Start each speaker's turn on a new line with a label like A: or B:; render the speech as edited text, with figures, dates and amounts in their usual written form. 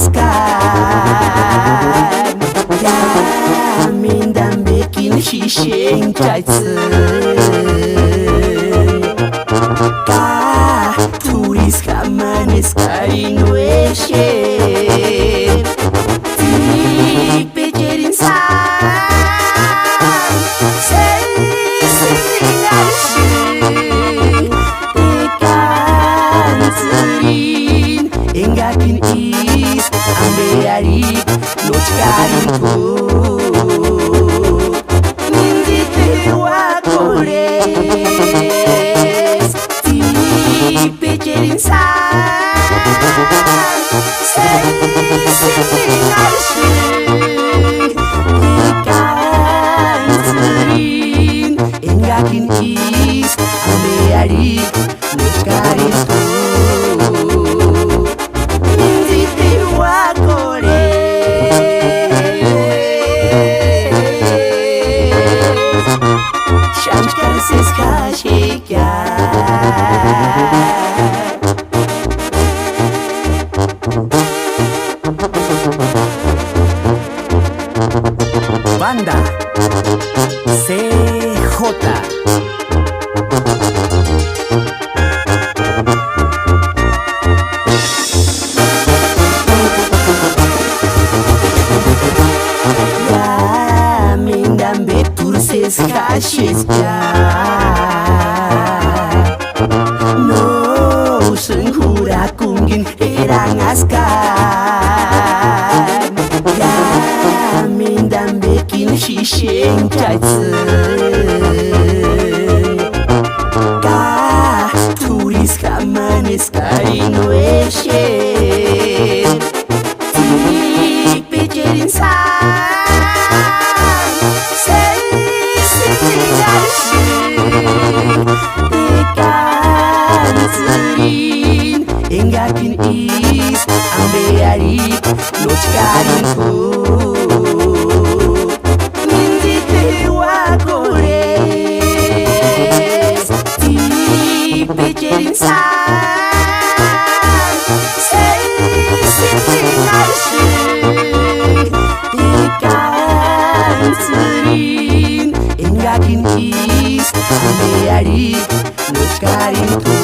A: Erangaskan Yamin bikin hishing caitsen Ka turis kamanes kain weshen Ti pejerin san Sei singarishin Ikan zerin Engakin is ambeari Notkarin ko Nindite wakores Ti pejerin san Sei singarishin Ikan zerin Engakin is ambeari Notkarin ko Banda CJ Yamin betur seskashisya No senghura kungin erangaskan Yamin bikin hishing caitsen Ka turis kamanes kain weshen Ti pejerin san Sei singarishin Ikan zerin Engakin is ambeari Notkarin ko Nindite wakores Ti pejerin san Sei singarishin Ikan zerin Engakin is ambeari Notkarin ko